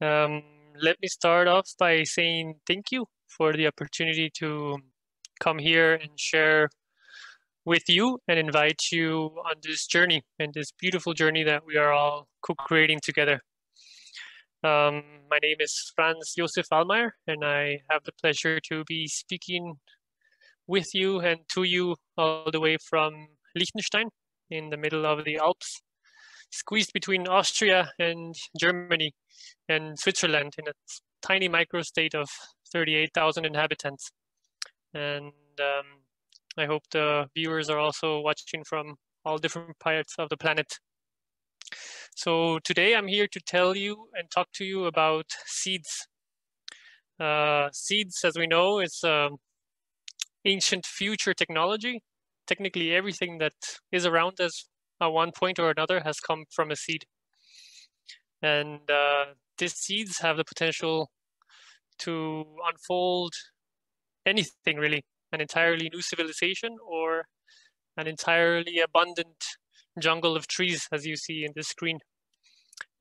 Um, Let me start off by saying thank you for the opportunity to come here and share with you and invite you on this journey and this beautiful journey that we are all co-creating together. My name is Franz Josef Allmeyer, and I have the pleasure to be speaking with you and to you all the way from Liechtenstein in the middle of the Alps, squeezed between Austria and Germany and Switzerland in a tiny microstate of 38,000 inhabitants. And I hope the viewers are also watching from all different parts of the planet. So today I'm here to tell you and talk to you about seeds. Seeds, as we know, is ancient future technology. Technically, everything that is around us at one point or another has come from a seed. And these seeds have the potential to unfold anything really, an entirely new civilization or an entirely abundant jungle of trees, as you see in this screen.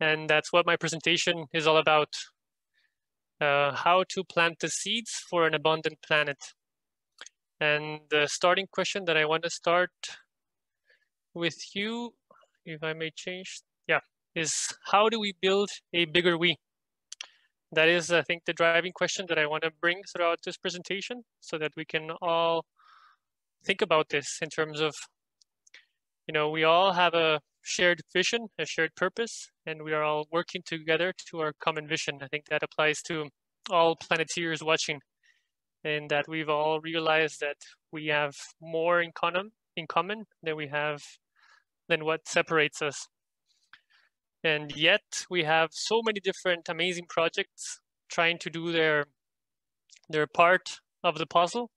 And that's what my presentation is all about. How to plant the seeds for an abundant planet. And the starting question that I want to start with you, if I may change, is how do we build a bigger we? That is, I think, the driving question that I want to bring throughout this presentation so that we can all think about this in terms of, we all have a shared vision, a shared purpose, and we are all working together to our common vision. I think that applies to all Planetiers watching, and that we've all realized that we have more in common than what separates us. And yet we have so many different amazing projects trying to do their part of the puzzle.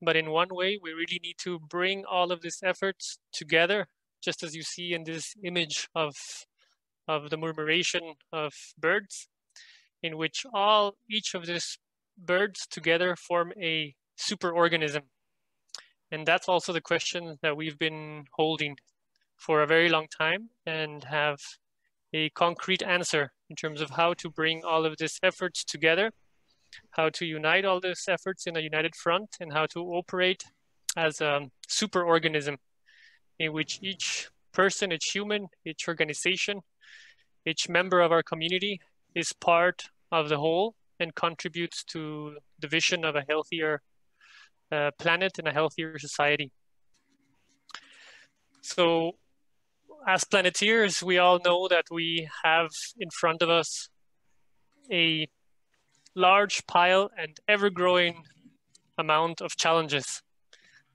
But in one way, we really need to bring all of these efforts together, just as you see in this image of the murmuration of birds, in which each of these birds together form a superorganism. And that's also the question that we've been holding for a very long time and have a concrete answer in terms of how to bring all of these efforts together, how to unite all these efforts in a united front, and how to operate as a superorganism in which each person, each human, each organization, each member of our community is part of the whole and contributes to the vision of a healthier planet and a healthier society. So as Planetiers, we all know that we have in front of us a large pile and ever-growing amount of challenges.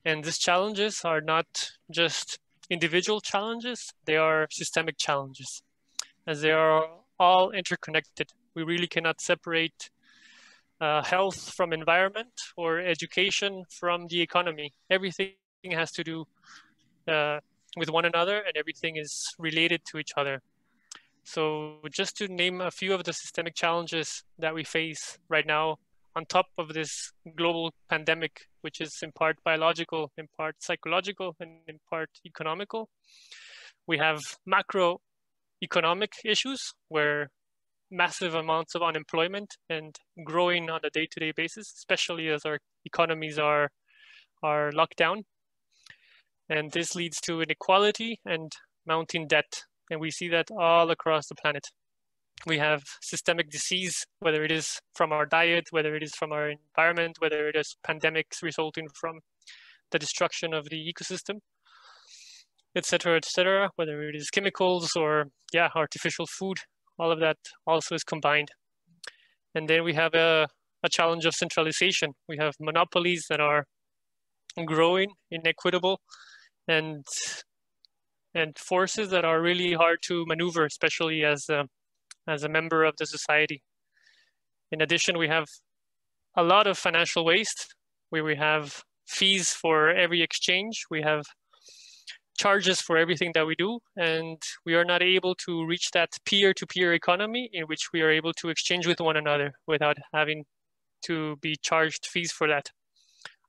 And these challenges are not just individual challenges, they are systemic challenges, as they are all interconnected. We really cannot separate health from environment or education from the economy. Everything has to do with one another, and everything is related to each other. So just to name a few of the systemic challenges that we face right now, on top of this global pandemic, which is in part biological, in part psychological, and in part economical, we have macroeconomic issues where massive amounts of unemployment and growing on a day-to-day basis, especially as our economies are locked down. And this leads to inequality and mounting debt. And we see that all across the planet. We have systemic disease, whether it is from our diet, whether it is from our environment, whether it is pandemics resulting from the destruction of the ecosystem, et cetera, whether it is chemicals or artificial food, all of that also is combined. And then we have a challenge of centralization. We have monopolies that are growing, inequitable, and forces that are really hard to maneuver, especially as a member of the society. In addition, we have a lot of financial waste, where we have fees for every exchange, we have charges for everything that we do, and we are not able to reach that peer-to-peer economy in which we are able to exchange with one another without having to be charged fees for that.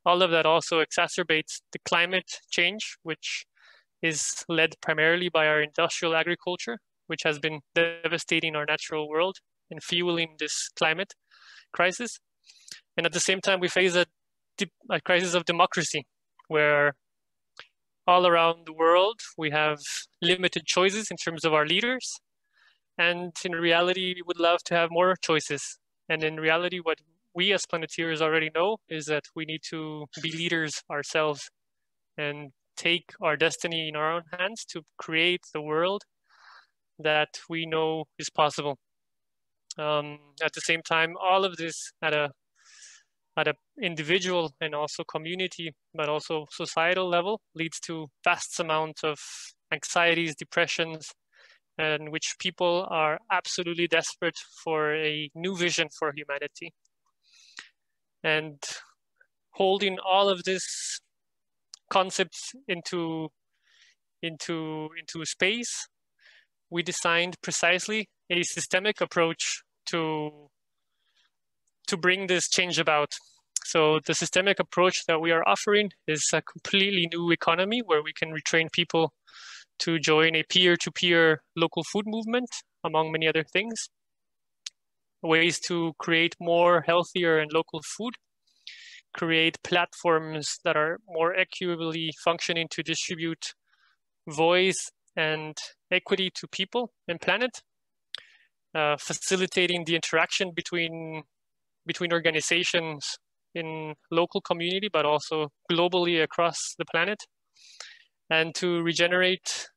All of that also exacerbates the climate change, which is led primarily by our industrial agriculture, which has been devastating our natural world and fueling this climate crisis. And at the same time, we face a crisis of democracy, where all around the world, we have limited choices in terms of our leaders. And in reality, we would love to have more choices. And in reality, what we as Planetiers already know is that we need to be leaders ourselves and take our destiny in our own hands to create the world that we know is possible. At the same time, all of this at a individual and also community, but also societal level, leads to vast amounts of anxieties, depressions, in which people are absolutely desperate for a new vision for humanity. And holding all of this concepts into space, we designed precisely a systemic approach to bring this change about. So the systemic approach that we are offering is a completely new economy where we can retrain people to join a peer-to-peer local food movement, among many other things. Ways to create more healthier and local food, create platforms that are more equitably functioning to distribute voice and equity to people and planet, facilitating the interaction between organizations in local community, but also globally across the planet, and to regenerate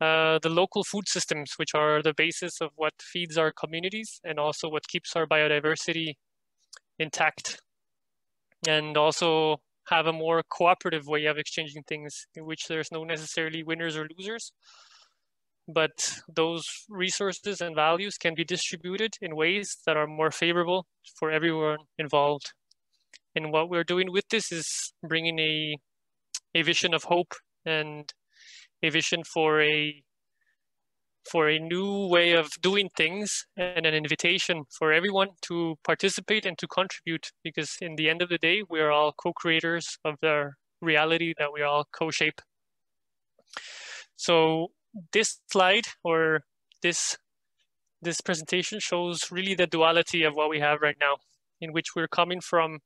the local food systems, which are the basis of what feeds our communities and also what keeps our biodiversity intact, and also have a more cooperative way of exchanging things in which there's no necessarily winners or losers, but those resources and values can be distributed in ways that are more favorable for everyone involved. And what we're doing with this is bringing a vision of hope and a vision for a new way of doing things, and an invitation for everyone to participate and to contribute, because in the end of the day, we are all co-creators of the reality that we all co-shape. So this slide, or this presentation, shows really the duality of what we have right now, in which we're coming from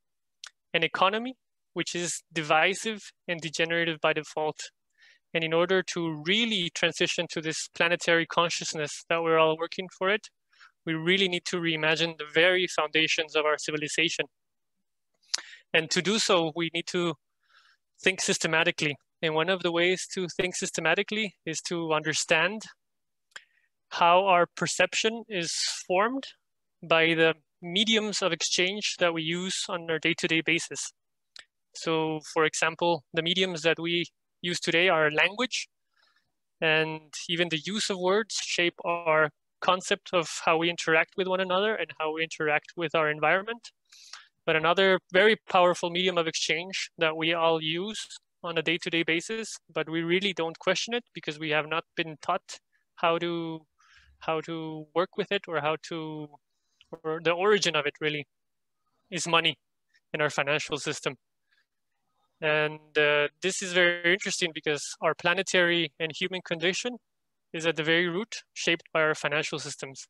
an economy which is divisive and degenerative by default. And in order to really transition to this planetary consciousness that we're all working for it, we really need to reimagine the very foundations of our civilization. And to do so, we need to think systematically. And one of the ways to think systematically is to understand how our perception is formed by the mediums of exchange that we use on our day-to-day basis. So, for example, the mediums that we use today are language, and even the use of words shape our concept of how we interact with one another and how we interact with our environment. But another very powerful medium of exchange that we all use on a day-to-day basis, but we really don't question it because we have not been taught how to work with it, or the origin of it really, is money in our financial system. And this is very interesting because our planetary and human condition is at the very root shaped by our financial systems.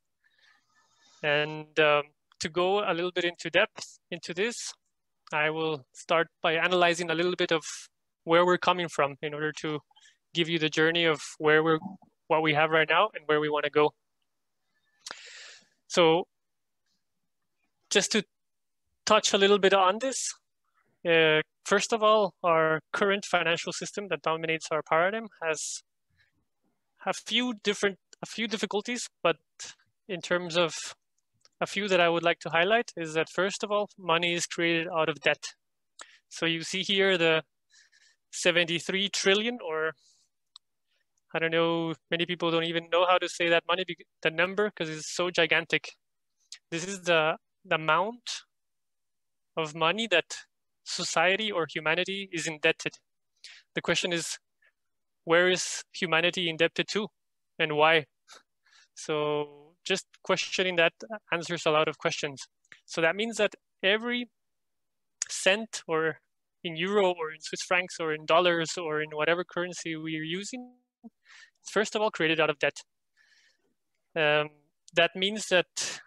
And to go a little bit into depth into this, I will start by analyzing a little bit of where we're coming from in order to give you the journey of what we have right now and where we want to go. So just to touch a little bit on this, first of all, our current financial system that dominates our paradigm has a few difficulties, but in terms of a few that I would like to highlight is that, first of all, money is created out of debt. So you see here the 73 trillion, or I don't know, many people don't even know how to say that the number, because it's so gigantic. This is the amount of money that society or humanity is indebted. The question is, where is humanity indebted to and why? So just questioning that answers a lot of questions. So that means that every cent, or in euro or in Swiss francs or in dollars or in whatever currency we are using, is first of all created out of debt. That means that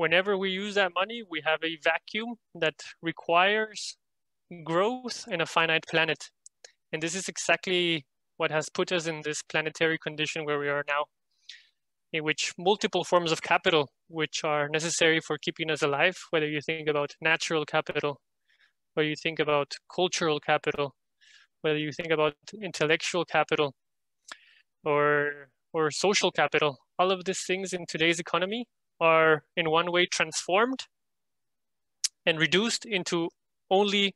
whenever we use that money, we have a vacuum that requires growth in a finite planet. And this is exactly what has put us in this planetary condition where we are now, in which multiple forms of capital, which are necessary for keeping us alive, whether you think about natural capital, whether you think about cultural capital, whether you think about intellectual capital or social capital, all of these things in today's economy are in one way transformed and reduced into only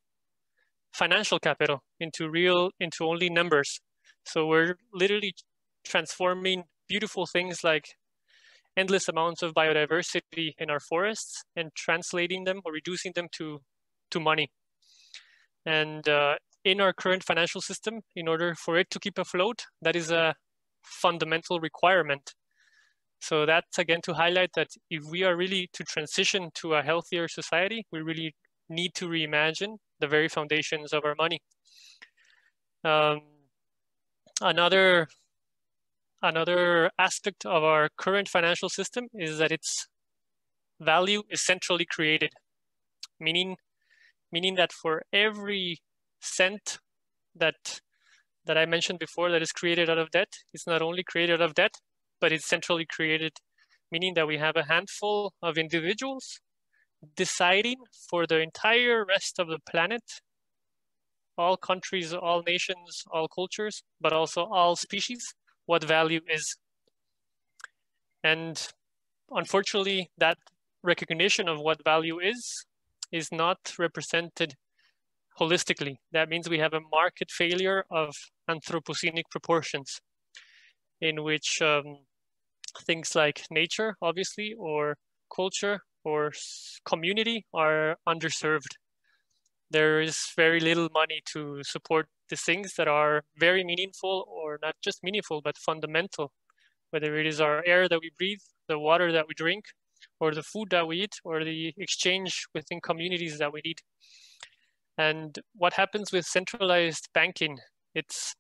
financial capital, into only numbers. So we're literally transforming beautiful things like endless amounts of biodiversity in our forests and translating them or reducing them to money. And in our current financial system, in order for it to keep afloat, that is a fundamental requirement. So that's again to highlight that if we are really to transition to a healthier society, we really need to reimagine the very foundations of our money. Another aspect of our current financial system is that its value is centrally created, meaning that for every cent that I mentioned before that is created out of debt, it's not only created out of debt, but it's centrally created, meaning that we have a handful of individuals deciding for the entire rest of the planet, all countries, all nations, all cultures, but also all species, what value is. And unfortunately, that recognition of what value is not represented holistically. That means we have a market failure of anthropocenic proportions, in which things like nature, obviously, or culture or community are underserved. There is very little money to support the things that are very meaningful, or not just meaningful, but fundamental, whether it is our air that we breathe, the water that we drink, or the food that we eat, or the exchange within communities that we need. And what happens with centralized banking? It's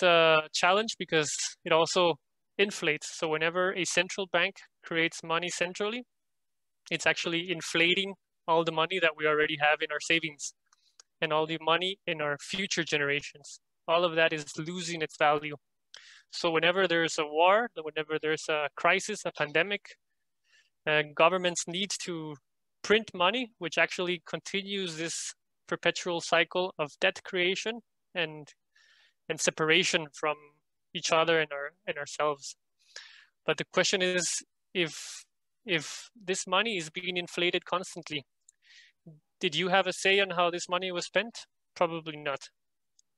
a challenge because it also inflates. So whenever a central bank creates money centrally, it's actually inflating all the money that we already have in our savings and all the money in our future generations. All of that is losing its value. So whenever there's a war, whenever there's a crisis, a pandemic, governments need to print money, which actually continues this perpetual cycle of debt creation and separation from each other and ourselves. But the question is, if this money is being inflated constantly, did you have a say on how this money was spent? Probably not.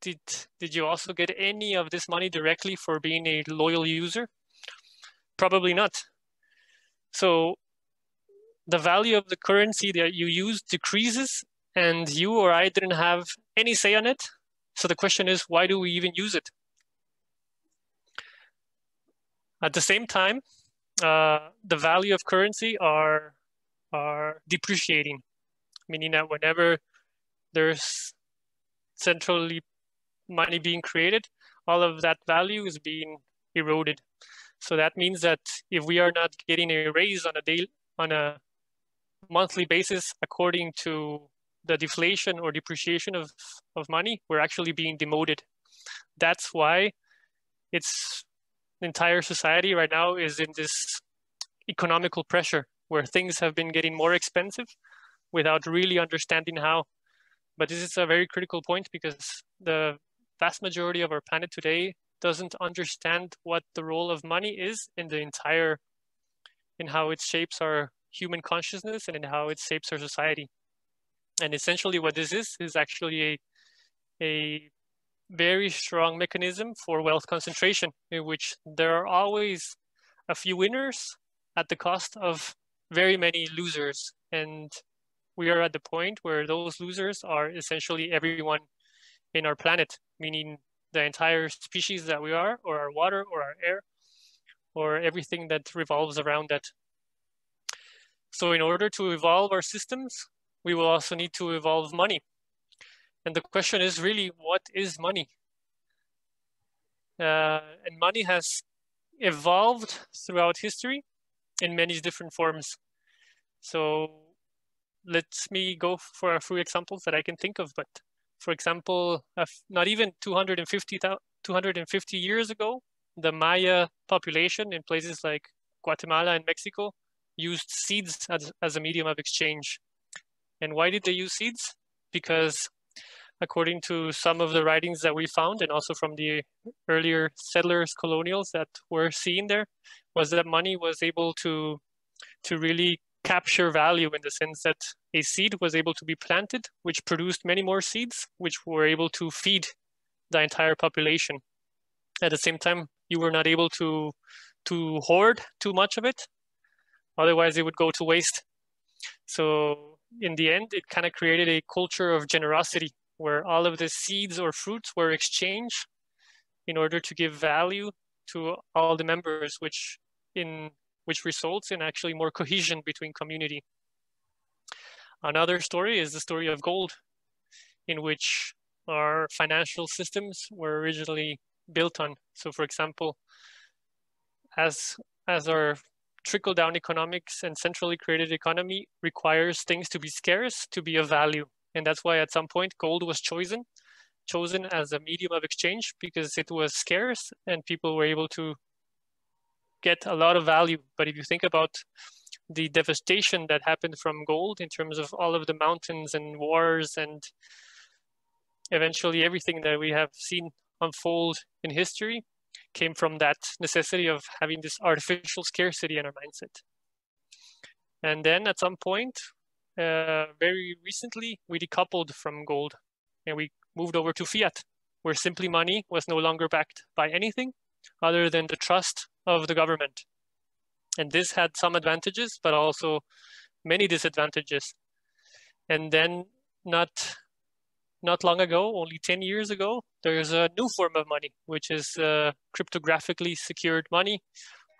Did you also get any of this money directly for being a loyal user? Probably not. So the value of the currency that you use decreases, and you or I didn't have any say on it. So the question is, why do we even use it? At the same time, the value of currency are depreciating, meaning that whenever there's centrally money being created, all of that value is being eroded. So that means that if we are not getting a raise on a monthly basis according to the deflation or depreciation of money, we're actually being demoted. That's why the entire society right now is in this economical pressure where things have been getting more expensive without really understanding how. But this is a very critical point because the vast majority of our planet today doesn't understand what the role of money is in how it shapes our human consciousness and in how it shapes our society. And essentially what this is actually a very strong mechanism for wealth concentration, in which there are always a few winners at the cost of very many losers. And we are at the point where those losers are essentially everyone in our planet, meaning the entire species that we are, or our water, or our air, or everything that revolves around that. So in order to evolve our systems, we will also need to evolve money. And the question is really, what is money? And money has evolved throughout history in many different forms. So let me go for a few examples that I can think of. But for example, not even 250 years ago, the Maya population in places like Guatemala and Mexico used seeds as a medium of exchange. And why did they use seeds? Because according to some of the writings that we found, and also from the earlier settlers, colonials that were seen there, was that money was able to really capture value in the sense that a seed was able to be planted, which produced many more seeds, which were able to feed the entire population. At the same time, you were not able to hoard too much of it. Otherwise, it would go to waste. So in the end, it kind of created a culture of generosity where all of the seeds or fruits were exchanged in order to give value to all the members, which results in actually more cohesion between community. Another story is the story of gold, in which our financial systems were originally built on. So for example, as our trickle-down economics and centrally created economy requires things to be scarce to be of value. And that's why at some point gold was chosen as a medium of exchange because it was scarce and people were able to get a lot of value. But if you think about the devastation that happened from gold in terms of all of the mountains and wars and eventually everything that we have seen unfold in history came from that necessity of having this artificial scarcity in our mindset. And then at some point, very recently, we decoupled from gold and we moved over to fiat, where simply money was no longer backed by anything other than the trust of the government. And this had some advantages, but also many disadvantages. And then not long ago, only 10 years ago, there's a new form of money, which is cryptographically secured money,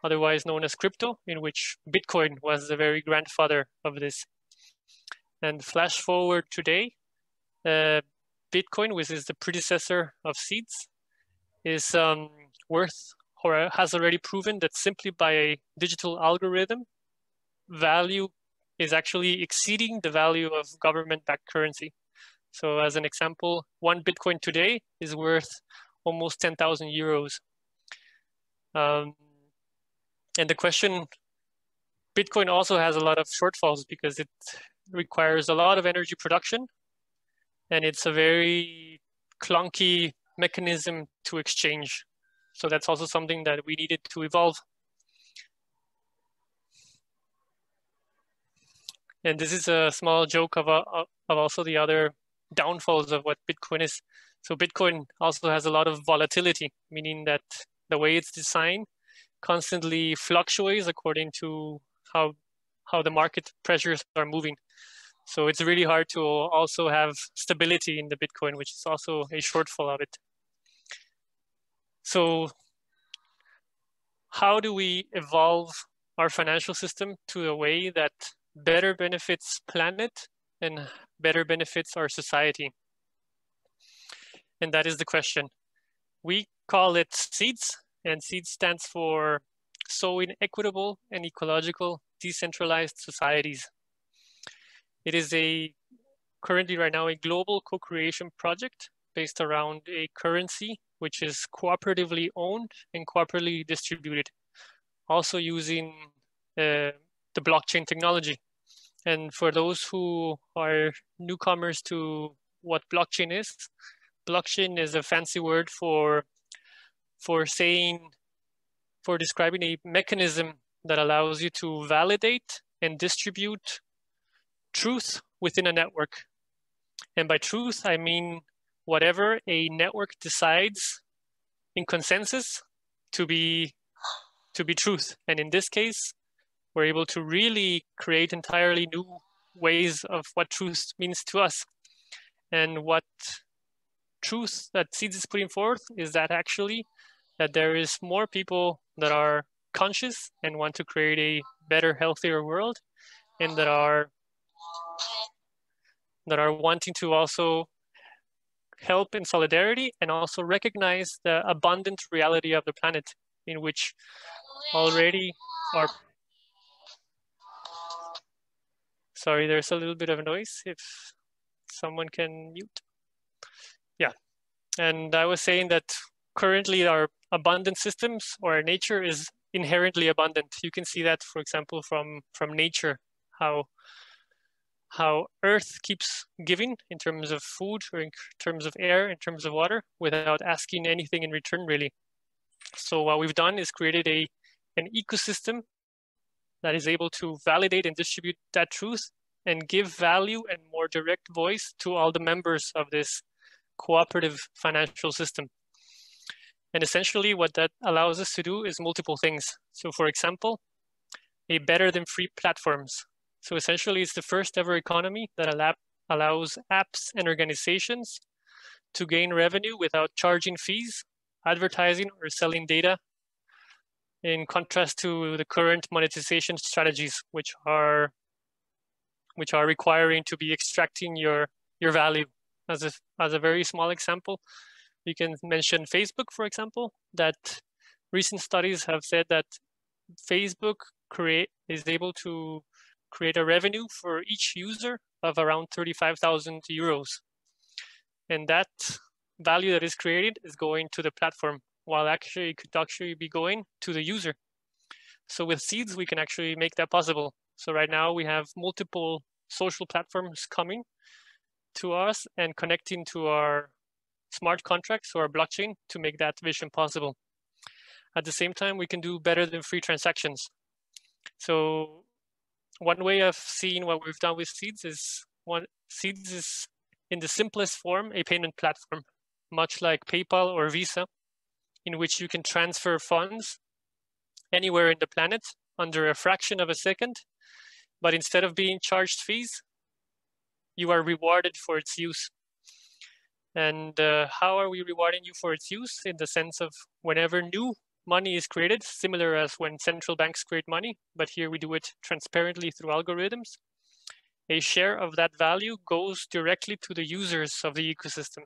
otherwise known as crypto, in which Bitcoin was the very grandfather of this. And flash forward today, Bitcoin, which is the predecessor of SEEDS, is worth or has already proven that simply by a digital algorithm, value is actually exceeding the value of government-backed currency. So as an example, one Bitcoin today is worth almost 10,000 euros. And the question, Bitcoin also has a lot of shortfalls because it requires a lot of energy production and it's a very clunky mechanism to exchange. So that's also something that we needed to evolve. And this is a small joke of also the other downfalls of what Bitcoin is. So Bitcoin also has a lot of volatility, meaning that the way it's designed constantly fluctuates according to how the market pressures are moving. So it's really hard to also have stability in the Bitcoin, which is also a shortfall of it. So how do we evolve our financial system to a way that better benefits planet and better benefits our society? And that is the question. We call it SEEDS, and SEEDS stands for Sowing Equitable and Ecological Decentralized Societies. It is currently right now a global co-creation project based around a currency which is cooperatively owned and cooperatively distributed, also using the blockchain technology. And for those who are newcomers to what blockchain is a fancy word for describing a mechanism that allows you to validate and distribute truth within a network. And by truth, I mean whatever a network decides in consensus to be truth. And in this case, we're able to really create entirely new ways of what truth means to us. And what truth that SEEDS is putting forth is that actually that there is more people that are conscious and want to create a better, healthier world, and that are wanting to also help in solidarity and also recognize the abundant reality of the planet, in which already Sorry, there's a little bit of noise. If someone can mute. Yeah, and I was saying that currently our abundant systems or our nature is inherently abundant. You can see that, for example, from nature, how Earth keeps giving in terms of food or in terms of air, in terms of water, without asking anything in return, really. So what we've done is created an ecosystem that is able to validate and distribute that truth and give value and more direct voice to all the members of this cooperative financial system. And essentially what that allows us to do is multiple things. So for example, a better than free platforms. So essentially it's the first ever economy that allows apps and organizations to gain revenue without charging fees, advertising, or selling data, in contrast to the current monetization strategies, which are requiring to be extracting your value. As a very small example, you can mention Facebook, for example, that recent studies have said that Facebook is able to create a revenue for each user of around 35,000 euros. And that value that is created is going to the platform, while actually it could actually be going to the user. So with SEEDS, we can actually make that possible. So right now we have multiple social platforms coming to us and connecting to our smart contracts or our blockchain to make that vision possible. At the same time, we can do better than free transactions. So one way of seeing what we've done with SEEDS is SEEDS is in the simplest form a payment platform, much like PayPal or Visa, in which you can transfer funds anywhere in the planet under a fraction of a second, but instead of being charged fees, you are rewarded for its use. And how are we rewarding you for its use? In the sense of whenever new money is created, similar as when central banks create money, but here we do it transparently through algorithms, a share of that value goes directly to the users of the ecosystem,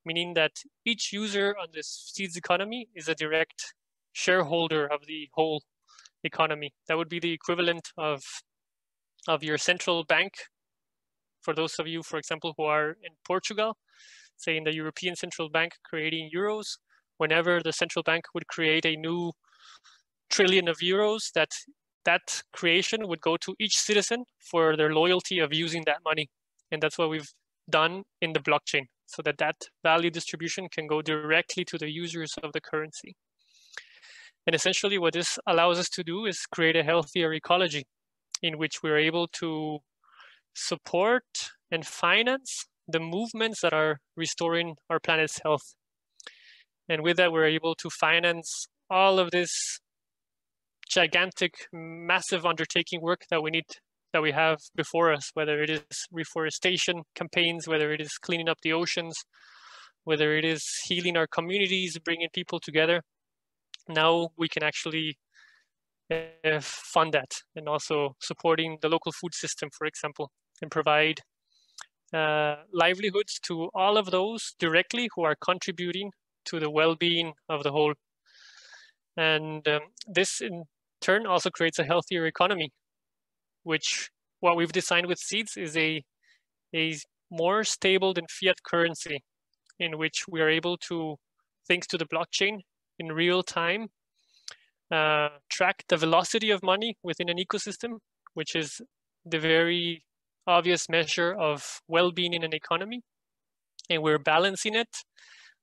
meaning that each user on this SEEDS economy is a direct shareholder of the whole economy. That would be the equivalent of your central bank. For those of you, for example, who are in Portugal, say in the European Central Bank creating euros, whenever the central bank would create a new trillion of euros, that creation would go to each citizen for their loyalty of using that money. And that's what we've done in the blockchain, so that value distribution can go directly to the users of the currency. And essentially what this allows us to do is create a healthier ecology in which we're able to support and finance the movements that are restoring our planet's health. And with that, we're able to finance all of this gigantic, massive undertaking work that we have before us, whether it is reforestation campaigns, whether it is cleaning up the oceans, whether it is healing our communities, bringing people together. Now we can actually fund that, and also supporting the local food system, for example, and provide livelihoods to all of those directly who are contributing to the well-being of the whole. And this in turn also creates a healthier economy, which what we've designed with SEEDS is a more stable than fiat currency, in which we are able to, thanks to the blockchain, in real time, track the velocity of money within an ecosystem, which is the very obvious measure of well-being in an economy. And we're balancing it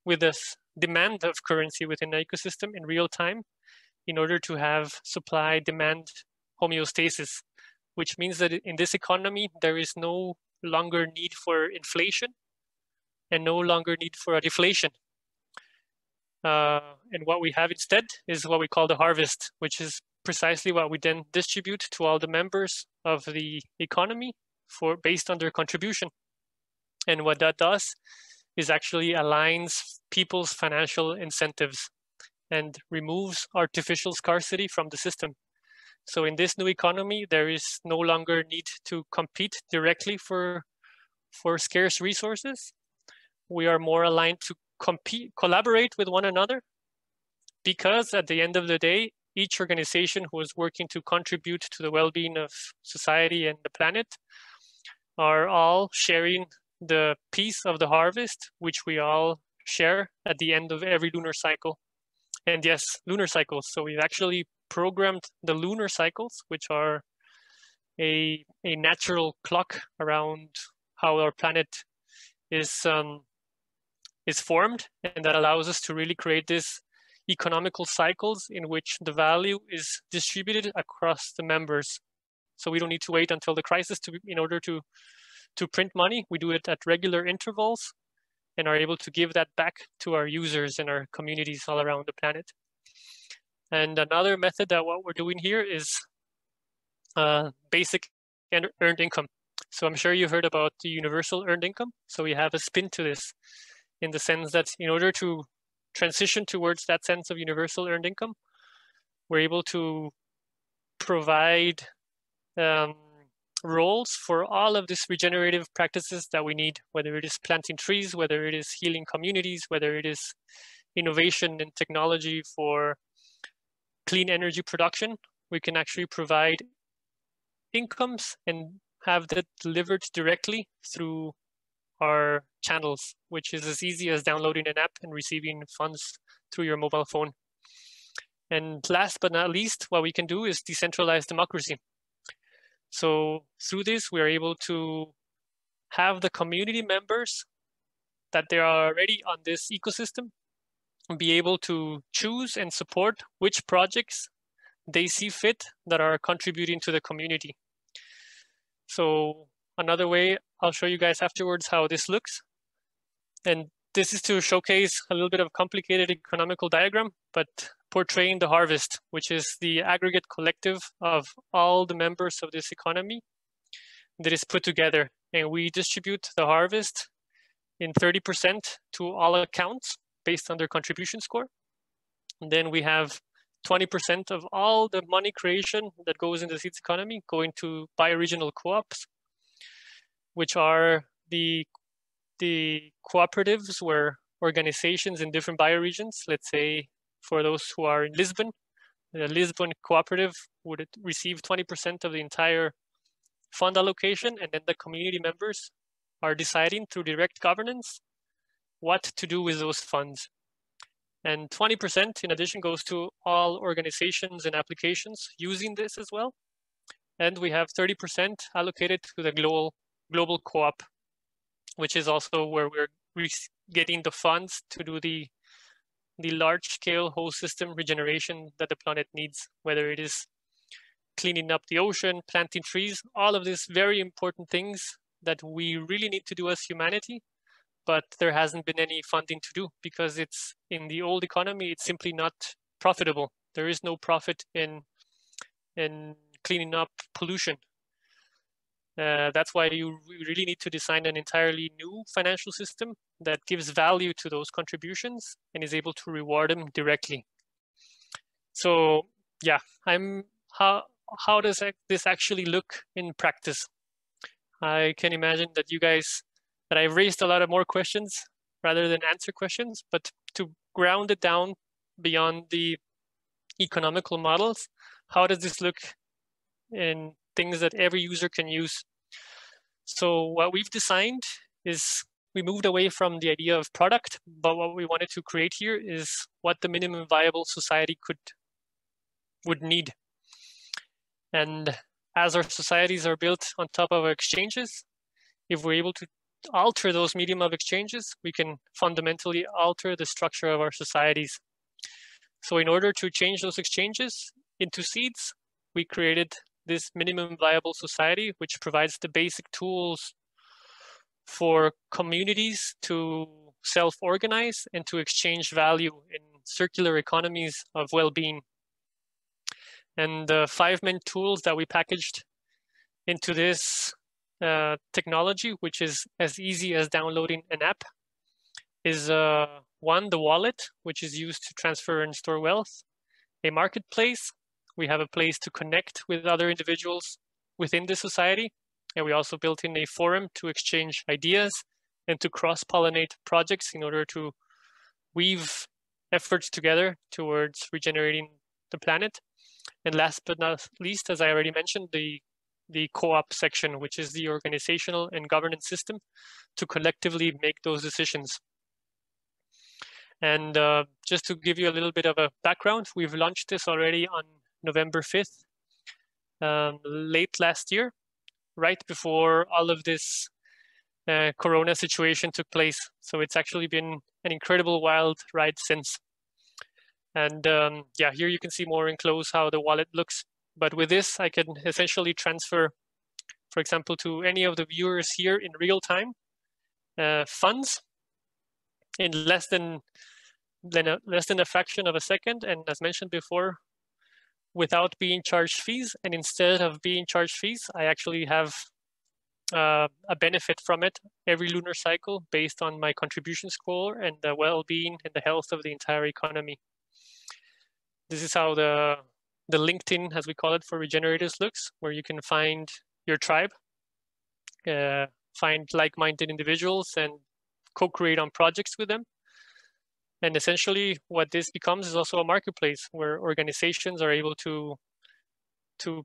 with the demand of currency within an ecosystem in real time in order to have supply-demand homeostasis, which means that in this economy, there is no longer need for inflation and no longer need for a deflation. And what we have instead is what we call the harvest, which is precisely what we then distribute to all the members of the economy based on their contribution. And what that does is actually aligns people's financial incentives and removes artificial scarcity from the system. So in this new economy, there is no longer need to compete directly for scarce resources. We are more aligned to collaborate with one another, because at the end of the day, each organization who is working to contribute to the well-being of society and the planet are all sharing the piece of the harvest, which we all share at the end of every lunar cycle. And yes, lunar cycles. So we've actually programmed the lunar cycles, which are a natural clock around how our planet is formed, and that allows us to really create this economical cycles in which the value is distributed across the members. So we don't need to wait until the crisis in order to print money. We do it at regular intervals and are able to give that back to our users and our communities all around the planet. And another method that what we're doing here is basic and earned income. So I'm sure you heard about the universal earned income. So we have a spin to this in the sense that in order to transition towards that sense of universal earned income, we're able to provide roles for all of these regenerative practices that we need, whether it is planting trees, whether it is healing communities, whether it is innovation and technology for clean energy production. We can actually provide incomes and have that delivered directly through our channels, which is as easy as downloading an app and receiving funds through your mobile phone. And last but not least, what we can do is decentralized democracy. So through this, we are able to have the community members that they are already on this ecosystem be able to choose and support which projects they see fit that are contributing to the community. So another way, I'll show you guys afterwards how this looks. And this is to showcase a little bit of a complicated economical diagram, but portraying the harvest, which is the aggregate collective of all the members of this economy that is put together. And we distribute the harvest in 30% to all accounts based on their contribution score. And then we have 20% of all the money creation that goes in the SEEDS economy going to bioregional co-ops, which are the cooperatives where organizations in different bioregions, let's say for those who are in Lisbon, the Lisbon cooperative would receive 20% of the entire fund allocation, and then the community members are deciding through direct governance what to do with those funds. And 20% in addition goes to all organizations and applications using this as well. And we have 30% allocated to the global co-op, which is also where we're getting the funds to do the large-scale whole system regeneration that the planet needs, whether it is cleaning up the ocean, planting trees, all of these very important things that we really need to do as humanity, but there hasn't been any funding to do because it's in the old economy, it's simply not profitable. There is no profit in cleaning up pollution. That's why you really need to design an entirely new financial system that gives value to those contributions and is able to reward them directly. So yeah, how does this actually look in practice? I can imagine that that I've raised a lot of more questions rather than answer questions, but to ground it down beyond the economical models, how does this look in things that every user can use? So what we've designed is we moved away from the idea of product, but what we wanted to create here is what the minimum viable society would need. And as our societies are built on top of exchanges, if we're able to alter those medium of exchanges, we can fundamentally alter the structure of our societies. So in order to change those exchanges into SEEDS, we created this minimum viable society, which provides the basic tools for communities to self-organize and to exchange value in circular economies of well-being. And the 5 main tools that we packaged into this technology, which is as easy as downloading an app, is one, the wallet, which is used to transfer and store wealth, a marketplace. We have a place to connect with other individuals within the society. And we also built in a forum to exchange ideas and to cross-pollinate projects in order to weave efforts together towards regenerating the planet. And last but not least, as I already mentioned, the co-op section, which is the organizational and governance system to collectively make those decisions. And just to give you a little bit of a background, we've launched this already on November 5th, late last year, right before all of this Corona situation took place. So it's actually been an incredible wild ride since. And yeah, here you can see more in close how the wallet looks. But with this, I can essentially transfer, for example, to any of the viewers here in real time, funds in less than a fraction of a second. And as mentioned before, without being charged fees. And instead of being charged fees, I actually have a benefit from it every lunar cycle based on my contribution score and the well-being and the health of the entire economy. This is how the LinkedIn, as we call it for regeneratives, looks, where you can find your tribe, find like-minded individuals and co-create on projects with them. And essentially what this becomes is also a marketplace where organizations are able to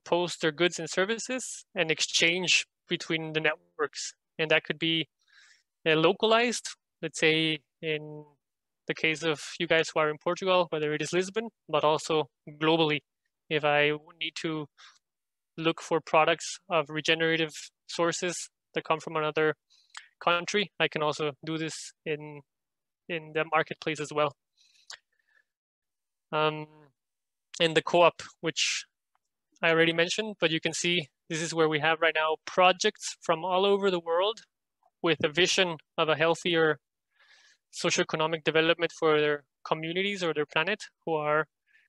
post their goods and services and exchange between the networks. And that could be localized, let's say in the case of you guys who are in Portugal, whether it is Lisbon, but also globally. If I need to look for products of regenerative sources that come from another country, I can also do this in the marketplace as well. And the co-op, which I already mentioned, but you can see this is where we have right now projects from all over the world with a vision of a healthier socioeconomic development for their communities or their planet, who are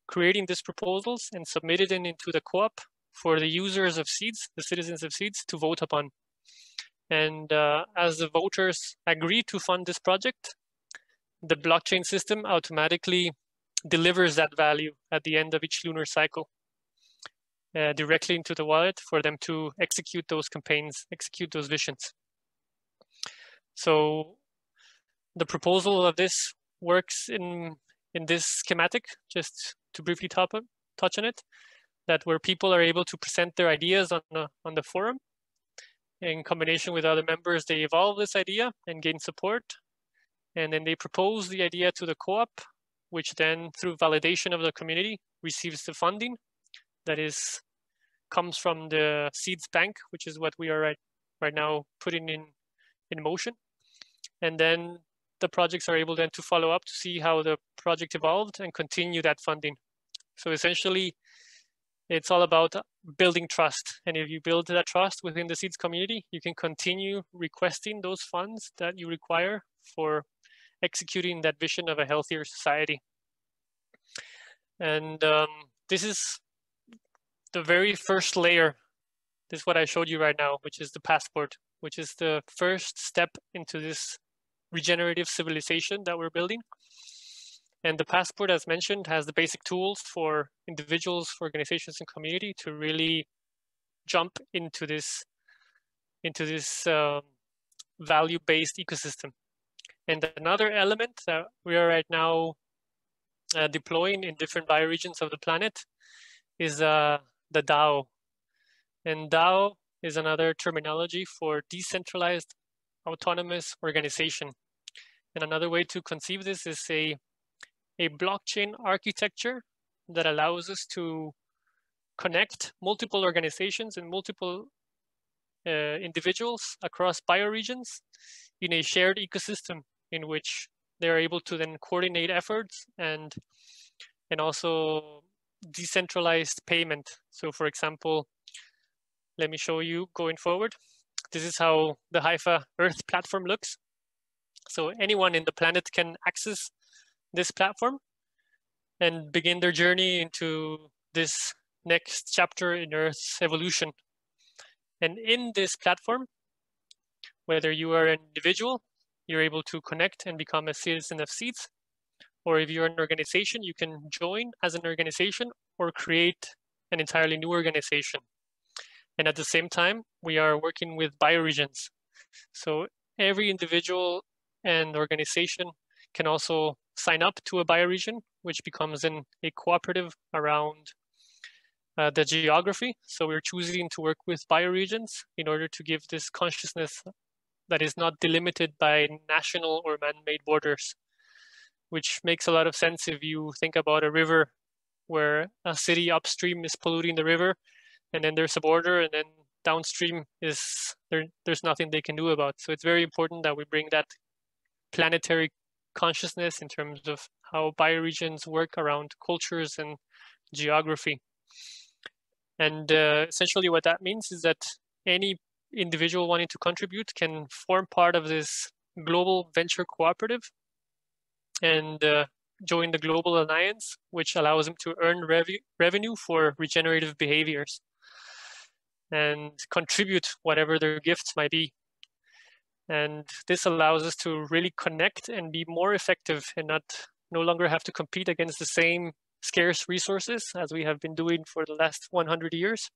creating these proposals and submitted it into the co-op for the users of SEEDS, the citizens of SEEDS, to vote upon. And as the voters agree to fund this project, the blockchain system automatically delivers that value at the end of each lunar cycle directly into the wallet for them to execute those campaigns, execute those visions. So the proposal of this works in this schematic, just to briefly touch on it, that where people are able to present their ideas on the forum. In combination with other members, they evolve this idea and gain support. And then they propose the idea to the co-op, which then through validation of the community receives the funding that comes from the SEEDS Bank, which is what we are right now putting in motion. And then the projects are able then to follow up to see how the project evolved and continue that funding. So essentially, it's all about building trust. And if you build that trust within the SEEDS community, you can continue requesting those funds that you require for executing that vision of a healthier society. And this is the very first layer. This is what I showed you right now, which is the passport, which is the first step into this regenerative civilization that we're building. And the passport, as mentioned, has the basic tools for individuals, for organizations, and community to really jump into this value-based ecosystem. And another element that we are right now deploying in different bioregions of the planet is the DAO. And DAO is another terminology for decentralized autonomous organization. And another way to conceive this is a blockchain architecture that allows us to connect multiple organizations and multiple individuals across bioregions in a shared ecosystem in which they're able to then coordinate efforts and also decentralized payment. So for example, let me show you going forward. This is how the Haifa Earth platform looks. So anyone in the planet can access this platform and begin their journey into this next chapter in Earth's evolution. And in this platform, whether you are an individual, you're able to connect and become a citizen of SEEDS, or if you're an organization, you can join as an organization or create an entirely new organization. And at the same time, we are working with bioregions. So every individual and organization can also sign up to a bioregion, which becomes a cooperative around the geography. So we're choosing to work with bioregions in order to give this consciousness that is not delimited by national or man-made borders, which makes a lot of sense if you think about a river where a city upstream is polluting the river, and then there's a border, and then downstream is there's nothing they can do about. So it's very important that we bring that planetary consciousness in terms of how bioregions work around cultures and geography. And essentially what that means is that any individual wanting to contribute can form part of this global venture cooperative and join the Global Alliance, which allows them to earn revenue for regenerative behaviors and contribute whatever their gifts might be. And this allows us to really connect and be more effective and no longer have to compete against the same scarce resources as we have been doing for the last 100 years.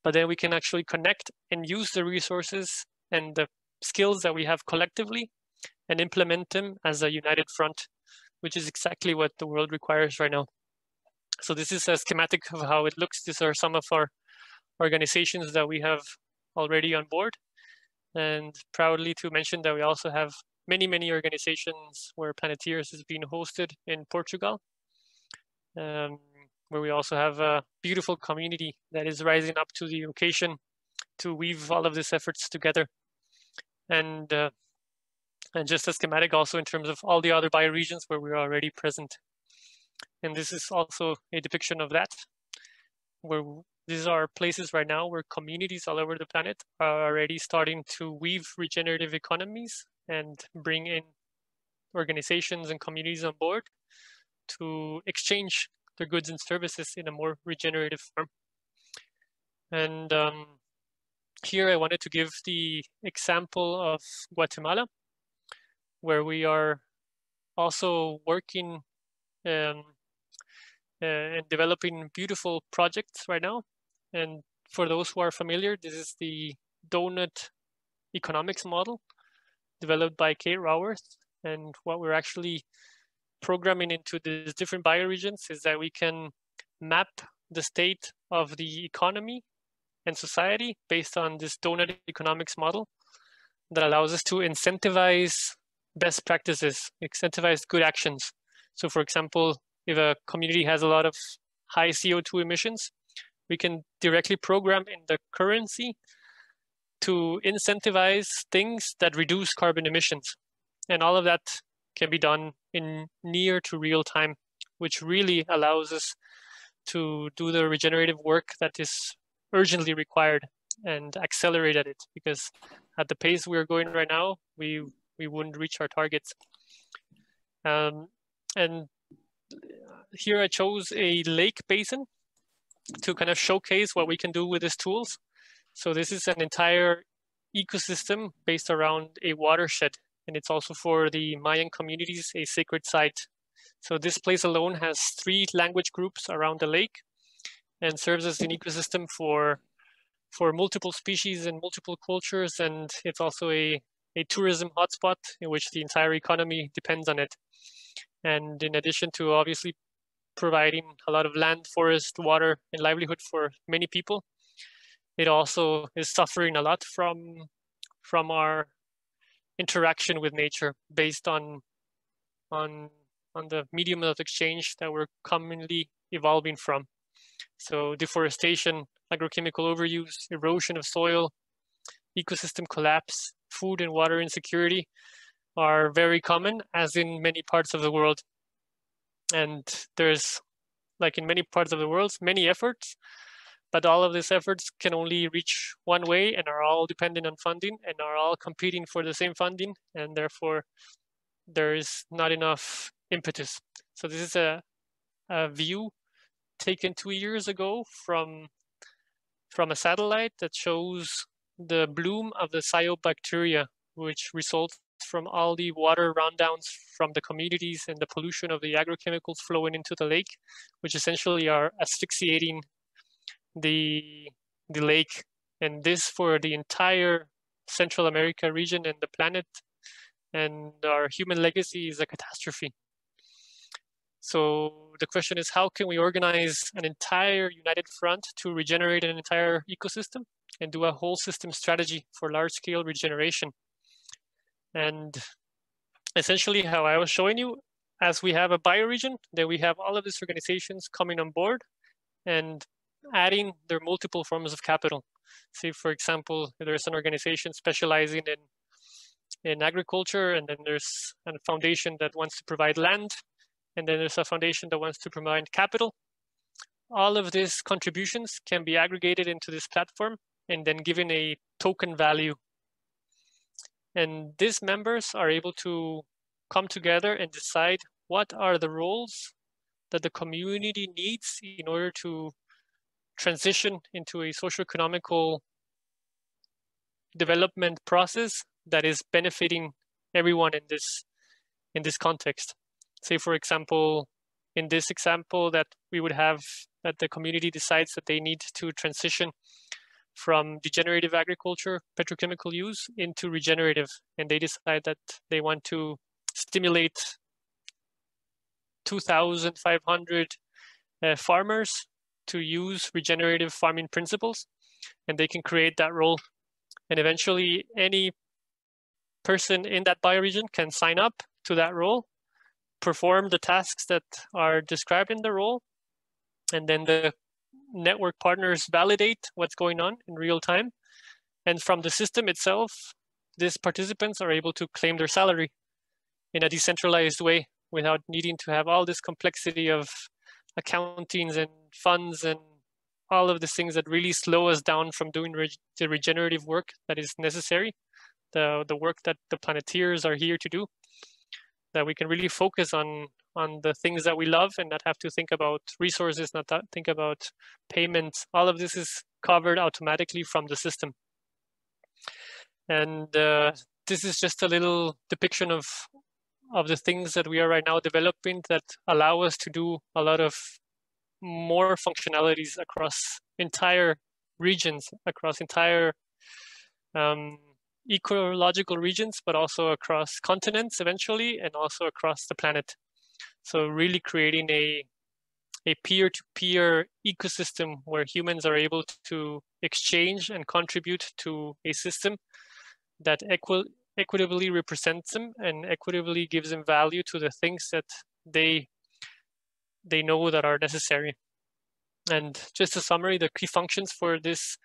But then we can actually connect and use the resources and the skills that we have collectively and implement them as a united front, which is exactly what the world requires right now. So this is a schematic of how it looks. These are some of our organizations that we have already on board. And proudly to mention that we also have many, many organizations where Planetiers is being hosted in Portugal, where we also have a beautiful community that is rising up to the occasion to weave all of these efforts together. And just a schematic also in terms of all the other bioregions where we're already present. And this is also a depiction of that, where these are places right now where communities all over the planet are already starting to weave regenerative economies and bring in organizations and communities on board to exchange their goods and services in a more regenerative form. And here I wanted to give the example of Guatemala, where we are also working and developing beautiful projects right now. And for those who are familiar, this is the donut economics model developed by Kate Raworth. And what we're actually programming into these different bioregions is that we can map the state of the economy and society based on this donut economics model that allows us to incentivize best practices, incentivize good actions. So for example, if a community has a lot of high CO2 emissions, we can directly program in the currency to incentivize things that reduce carbon emissions. And all of that can be done in near to real time, which really allows us to do the regenerative work that is urgently required and accelerate at it, because at the pace we're going right now, we wouldn't reach our targets. And here I chose a lake basin to kind of showcase what we can do with these tools. So this is an entire ecosystem based around a watershed, and it's also for the Mayan communities a sacred site. So this place alone has 3 language groups around the lake and serves as an ecosystem for multiple species and multiple cultures, and it's also a tourism hotspot in which the entire economy depends on it. And in addition to obviously providing a lot of land, forest, water, and livelihood for many people, it also is suffering a lot from our interaction with nature based on the medium of exchange that we're commonly evolving from. So deforestation, agrochemical overuse, erosion of soil, ecosystem collapse, food and water insecurity are very common, as in many parts of the world. And there's, like in many parts of the world, many efforts, but all of these efforts can only reach one way and are all dependent on funding and are all competing for the same funding, and therefore there is not enough impetus. So this is a view taken 2 years ago from a satellite that shows the bloom of the cyanobacteria, which results from all the water rundowns from the communities and the pollution of the agrochemicals flowing into the lake, which essentially are asphyxiating the lake. And this for the entire Central America region and the planet and our human legacy is a catastrophe. So the question is, how can we organize an entire united front to regenerate an entire ecosystem and do a whole system strategy for large-scale regeneration? And essentially how I was showing you, as we have a bioregion, then we have all of these organizations coming on board and adding their multiple forms of capital. Say, for example, there's an organization specializing in agriculture, and then there's a foundation that wants to provide land, and then there's a foundation that wants to provide capital. All of these contributions can be aggregated into this platform and then given a token value. And these members are able to come together and decide what are the roles that the community needs in order to transition into a socio-economical development process that is benefiting everyone in this context. Say, for example, in this example that we would have that the community decides that they need to transition from degenerative agriculture, petrochemical use, into regenerative, and they decide that they want to stimulate 2,500 farmers to use regenerative farming principles, and they can create that role. And eventually any person in that bioregion can sign up to that role, perform the tasks that are described in the role, and then the network partners validate what's going on in real time. And from the system itself, these participants are able to claim their salary in a decentralized way without needing to have all this complexity of accountings and funds and all of the things that really slow us down from doing the regenerative work that is necessary, the work that the Planetiers are here to do, that we can really focus on the things that we love and not have to think about resources, not think about payments. All of this is covered automatically from the system. And this is just a little depiction of the things that we are right now developing that allow us to do a lot of more functionalities across entire regions, across entire ecological regions, but also across continents eventually, and also across the planet. So really creating a peer-to-peer ecosystem where humans are able to exchange and contribute to a system that equitably represents them and equitably gives them value to the things that they know that are necessary. And just a summary, the key functions for this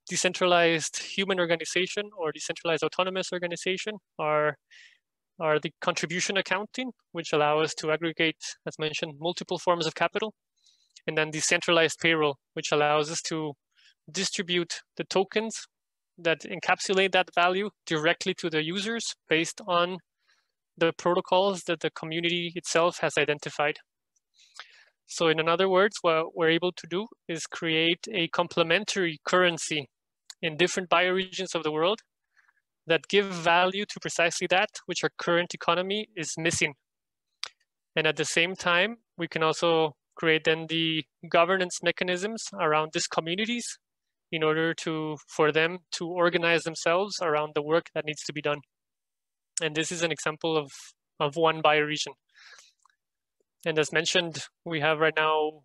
decentralized human organization or decentralized autonomous organization are the contribution accounting, which allow us to aggregate, as mentioned, multiple forms of capital, and then decentralized payroll, which allows us to distribute the tokens that encapsulate that value directly to the users based on the protocols that the community itself has identified. So in other words, what we're able to do is create a complementary currency in different bioregions of the world that give value to precisely that which our current economy is missing. And at the same time, we can also create then the governance mechanisms around these communities in order for them to organize themselves around the work that needs to be done. And this is an example of one bioregion. And as mentioned, we have right now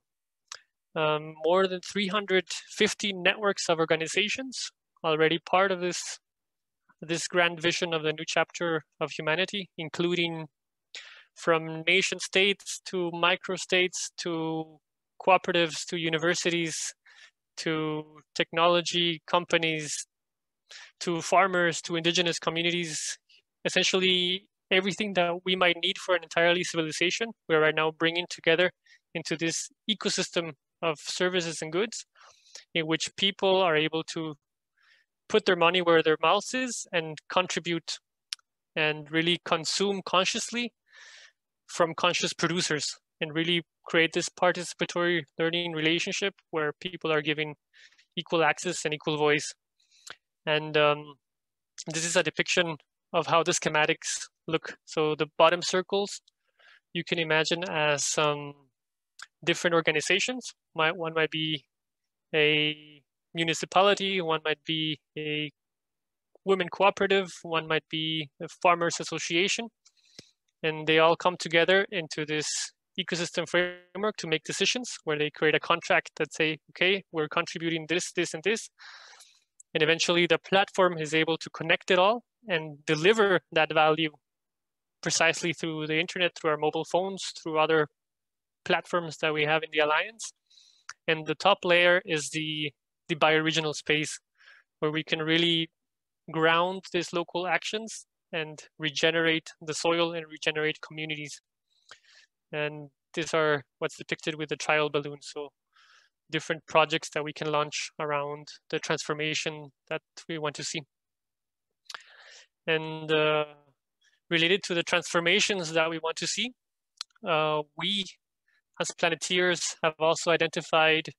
more than 350 networks of organizations already part of this grand vision of the new chapter of humanity, including from nation states to microstates to cooperatives to universities to technology companies to farmers to indigenous communities. Essentially everything that we might need for an entirely civilization, we're right now bringing together into this ecosystem of services and goods in which people are able to put their money where their mouth is and contribute and really consume consciously from conscious producers and really create this participatory learning relationship where people are given equal access and equal voice. And this is a depiction of how the schematics look. So the bottom circles you can imagine as different organizations. One might be a municipality, one might be a women cooperative, one might be a farmers association, and they all come together into this ecosystem framework to make decisions, where they create a contract that say, okay, we're contributing this, this, and this. And eventually the platform is able to connect it all and deliver that value precisely through the internet, through our mobile phones, through other platforms that we have in the Alliance. And the top layer is the bioregional space, where we can really ground these local actions and regenerate the soil and regenerate communities. And these are what's depicted with the trial balloon. So different projects that we can launch around the transformation that we want to see. And related to the transformations that we want to see, we as Planetiers have also identified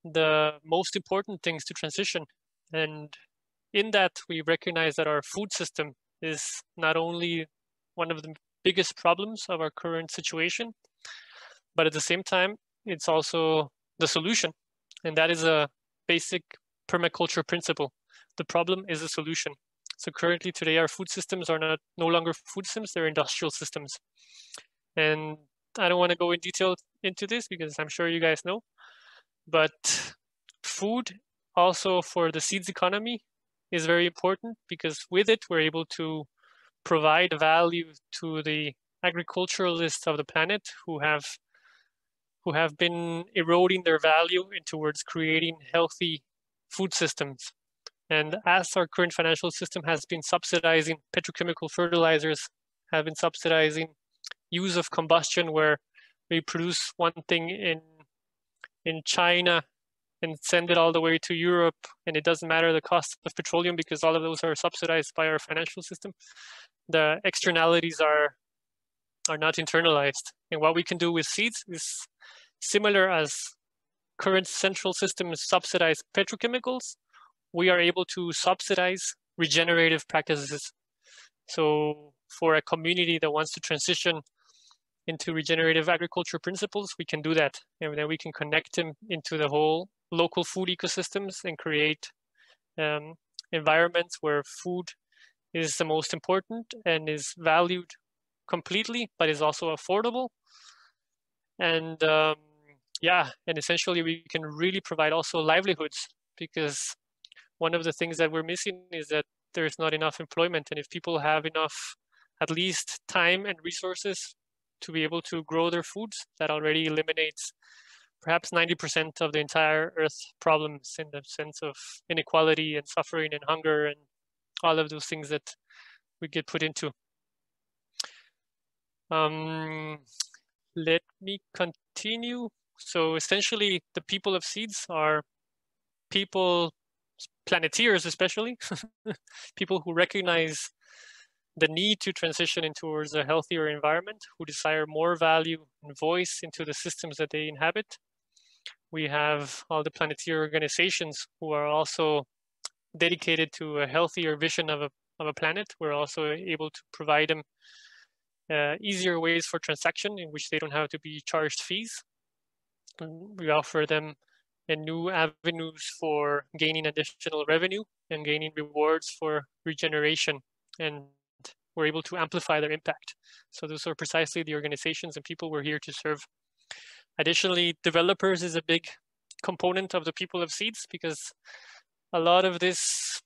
the most important things to transition. And in that, we recognize that our food system is not only one of the biggest problems of our current situation, but at the same time, it's also the solution. And that is a basic permaculture principle. The problem is a solution. So currently today, our food systems are no longer food systems, they're industrial systems. And I don't want to go in detail into this because I'm sure you guys know, but food also for the seeds economy is very important, because with it, we're able to provide value to the agriculturalists of the planet who have been eroding their value towards creating healthy food systems. And as our current financial system has been subsidizing petrochemical fertilizers, have been subsidizing use of combustion, where we produce one thing in China and send it all the way to Europe, and it doesn't matter the cost of petroleum because all of those are subsidized by our financial system. The externalities are not internalized. And what we can do with seeds is similar as current central systems subsidize petrochemicals, we are able to subsidize regenerative practices. So for a community that wants to transition into regenerative agriculture principles, we can do that. And then we can connect them into the whole local food ecosystems and create environments where food is the most important and is valued completely, but is also affordable. And yeah, and essentially we can really provide also livelihoods, because one of the things that we're missing is that there's not enough employment. And if people have enough, at least time and resources to be able to grow their foods, that already eliminates perhaps 90% of the entire Earth problems in the sense of inequality and suffering and hunger and all of those things that we get put into. Let me continue. So essentially, the people of seeds are people, Planetiers especially, people who recognize the need to transition towards a healthier environment, who desire more value and voice into the systems that they inhabit. We have all the Planetier organizations who are also dedicated to a healthier vision of a planet. We're also able to provide them easier ways for transaction in which they don't have to be charged fees. We offer them new avenues for gaining additional revenue and gaining rewards for regeneration, and we're able to amplify their impact. So those are precisely the organizations and people we're here to serve. Additionally, developers is a big component of the people of seeds, because a lot of this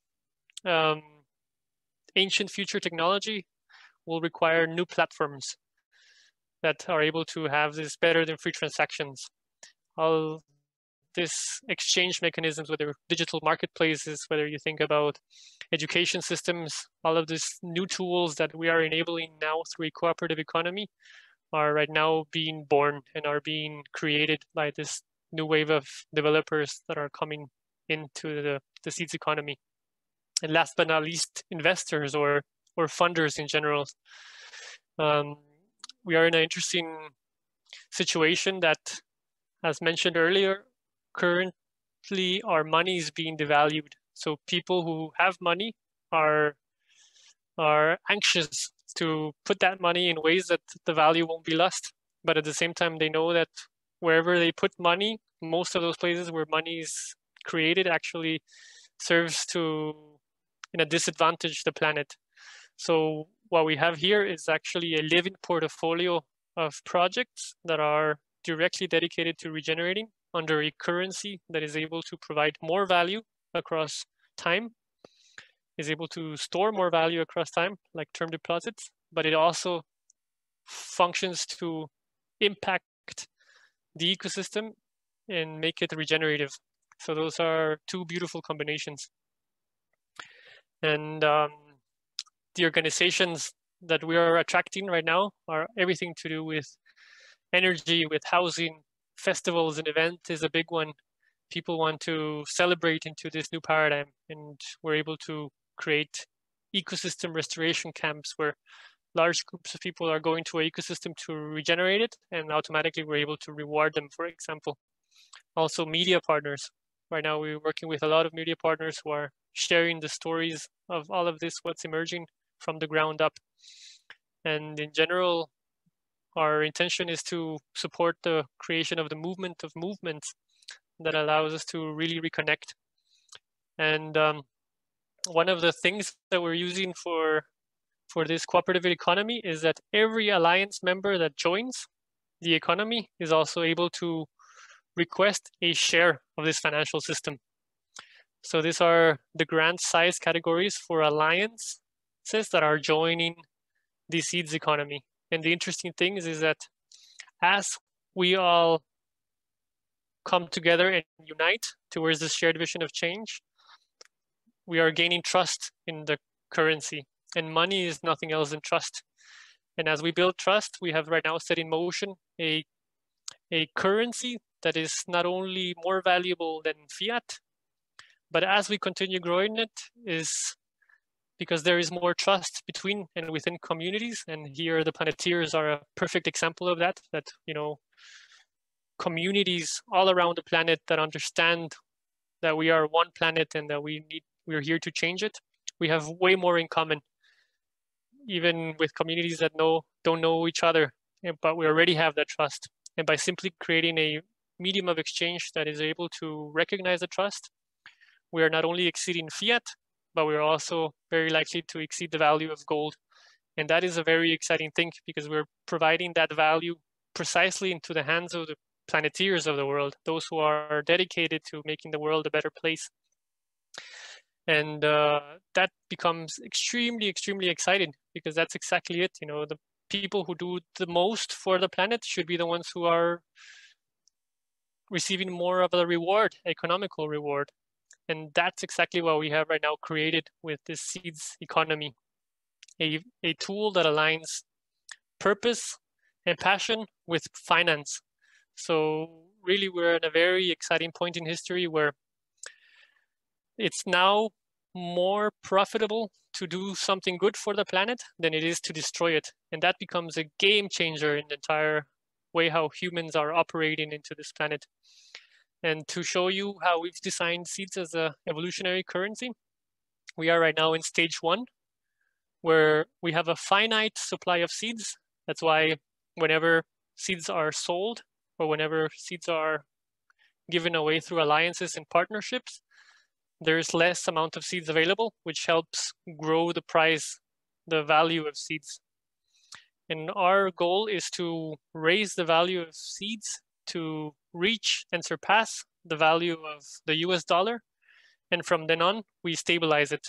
ancient future technology will require new platforms that are able to have this better than free transactions. All this exchange mechanisms, whether digital marketplaces, whether you think about education systems, all of these new tools that we are enabling now through a cooperative economy are right now being born and are being created by this new wave of developers that are coming into the seeds economy. And last but not least, investors or funders in general. We are in an interesting situation that, as mentioned earlier, currently our money is being devalued. So people who have money are anxious to put that money in ways that the value won't be lost. But at the same time, they know that wherever they put money, most of those places where money is created actually serves to, in a disadvantage, the planet. So what we have here is actually a living portfolio of projects that are directly dedicated to regenerating under a currency that is able to provide more value across time, is able to store more value across time, like term deposits, but it also functions to impact the ecosystem and make it regenerative. So those are two beautiful combinations. And the organizations that we are attracting right now are everything to do with energy, with housing, festivals and events is a big one. People want to celebrate into this new paradigm, and we're able to create ecosystem restoration camps where large groups of people are going to an ecosystem to regenerate it, and automatically we're able to reward them, for example. Also media partners. Right now we're working with a lot of media partners who are sharing the stories of all of this, what's emerging from the ground up. And in general, our intention is to support the creation of the movement of movements that allows us to really reconnect. And one of the things that we're using for this cooperative economy is that every alliance member that joins the economy is also able to request a share of this financial system. So these are the grant size categories for alliances that are joining the SEEDS economy. And the interesting thing is that as we all come together and unite towards this shared vision of change, we are gaining trust in the currency. And money is nothing else than trust. And as we build trust, we have right now set in motion a currency that is not only more valuable than fiat, but as we continue growing it is because there is more trust between and within communities. And here the Planetiers are a perfect example of that, communities all around the planet that understand that we are one planet and that we're here to change it. We have way more in common, even with communities that don't know each other, but we already have that trust. And by simply creating a medium of exchange that is able to recognize the trust, we are not only exceeding fiat, but we're also very likely to exceed the value of gold. And that is a very exciting thing because we're providing that value precisely into the hands of the Planetiers of the world, those who are dedicated to making the world a better place. And that becomes extremely, extremely exciting because that's exactly it. You know, the people who do the most for the planet should be the ones who are receiving more of a reward, economical reward. And that's exactly what we have right now created with this SEEDS economy, a tool that aligns purpose and passion with finance. So really, we're at a very exciting point in history where it's now more profitable to do something good for the planet than it is to destroy it. And that becomes a game changer in the entire way how humans are operating into this planet. And to show you how we've designed SEEDS as an evolutionary currency, we are right now in stage 1, where we have a finite supply of seeds. That's why whenever seeds are sold or whenever seeds are given away through alliances and partnerships, there's less amount of seeds available, which helps grow the price, the value of seeds. And our goal is to raise the value of seeds to reach and surpass the value of the US dollar. And from then on, we stabilize it.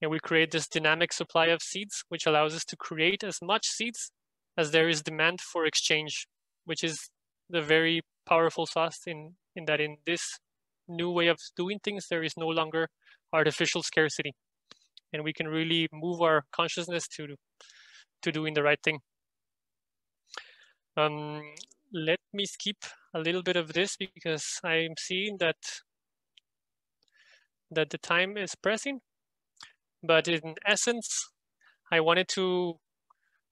And we create this dynamic supply of seeds, which allows us to create as much seeds as there is demand for exchange, which is the very powerful sauce in that in this new way of doing things, there is no longer artificial scarcity. And we can really move our consciousness to doing the right thing. Let me skip a little bit of this because I'm seeing that the time is pressing. But in essence, I wanted to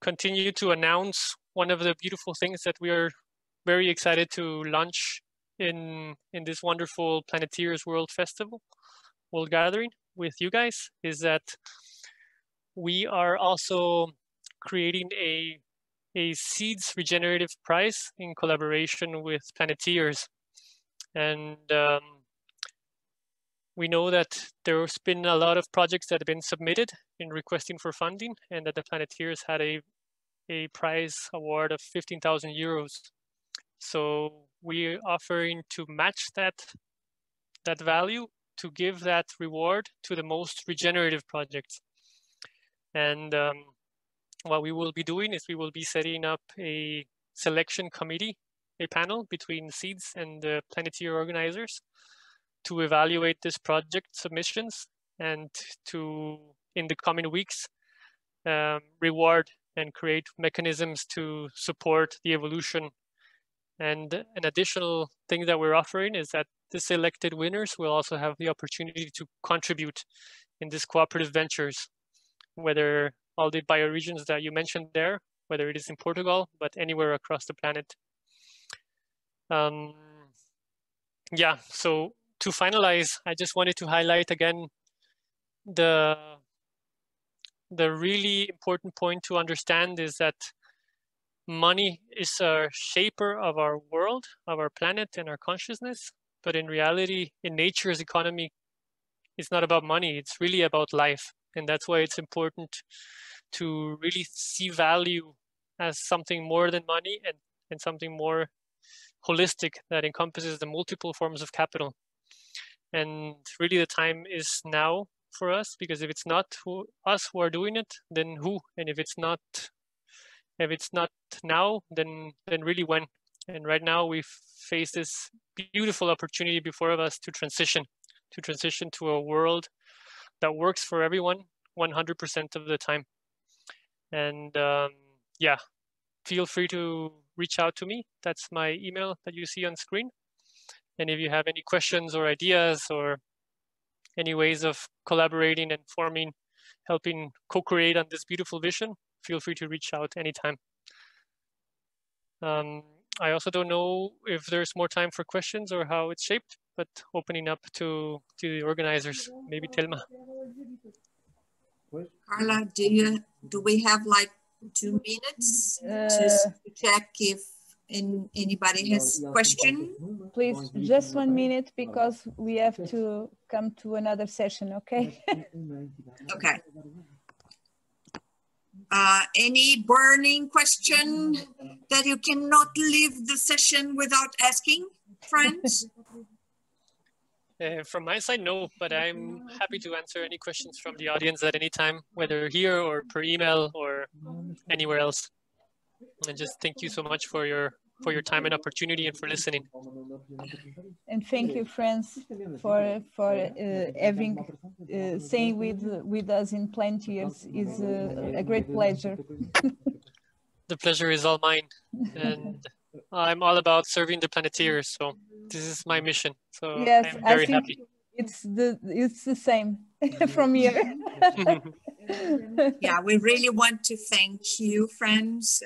continue to announce one of the beautiful things that we are very excited to launch in this wonderful Planetiers World Festival, World Gathering with you guys, is that we are also creating a SEEDS Regenerative Prize in collaboration with Planetiers. And we know that there's been a lot of projects that have been submitted in requesting for funding, and that the Planetiers had a a prize award of 15,000 euros. So we're offering to match that value, to give that reward to the most regenerative projects. And what we will be doing is we will be setting up a selection committee, a panel between SEEDS and the Planetier organizers to evaluate this project submissions and to, in the coming weeks, reward and create mechanisms to support the evolution. And an additional thing that we're offering is that the selected winners will also have the opportunity to contribute in these cooperative ventures, whether all the bioregions that you mentioned there, whether it is in Portugal, but anywhere across the planet. Yeah, so to finalize, I just wanted to highlight again the really important point to understand is that money is a shaper of our world, of our planet and our consciousness. But in reality, in nature's economy, it's not about money, it's really about life. And that's why it's important to really see value as something more than money and something more holistic that encompasses the multiple forms of capital. And really the time is now for us, because if it's not us who are doing it, then who? And if it's not now, then really when? And right now we face this beautiful opportunity before us to transition to a world that works for everyone 100% of the time. And yeah, feel free to reach out to me. That's my email that you see on screen. And if you have any questions or ideas or any ways of collaborating and forming, helping co-create on this beautiful vision, feel free to reach out anytime. I also don't know if there's more time for questions or how it's shaped, but opening up to the organizers, maybe Thelma. Carla, do we have like 2 minutes to check if anybody has question? Please, just 1 minute, because we have to come to another session, okay? Okay. Any burning question that you cannot leave the session without asking, friends? From my side, no, but I'm happy to answer any questions from the audience at any time, whether here or per email or anywhere else. And just thank you so much for your time and opportunity and for listening. And thank you, friends, for having staying with us in Planetiers. Is a great pleasure. The pleasure is all mine, and I'm all about serving the Planetiers. So this is my mission. So yes, I'm very happy. It's the same from here. Yeah, we really want to thank you, friends,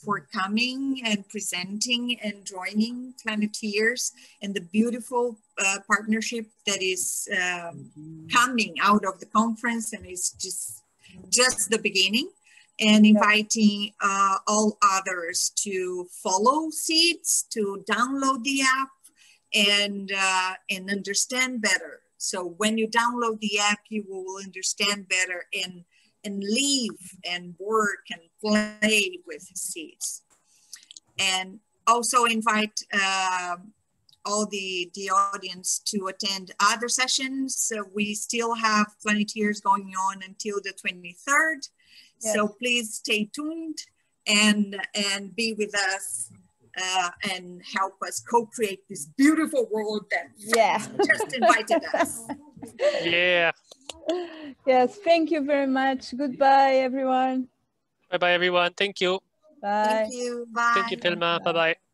for coming and presenting and joining Planetiers and the beautiful partnership that is coming out of the conference, and it's just the beginning. And inviting all others to follow SEEDS, to download the app, and understand better. So when you download the app, you will understand better and live and work and play with SEEDS. And also invite all the audience to attend other sessions. So we still have Planetiers going on until the 23rd. Yes. So please stay tuned and be with us and help us co-create this beautiful world that just invited us. Yeah. Yes, thank you very much. Goodbye, everyone. Bye-bye, everyone. Thank you. Bye. Thank you. Bye. Thank you, Thelma. Bye-bye.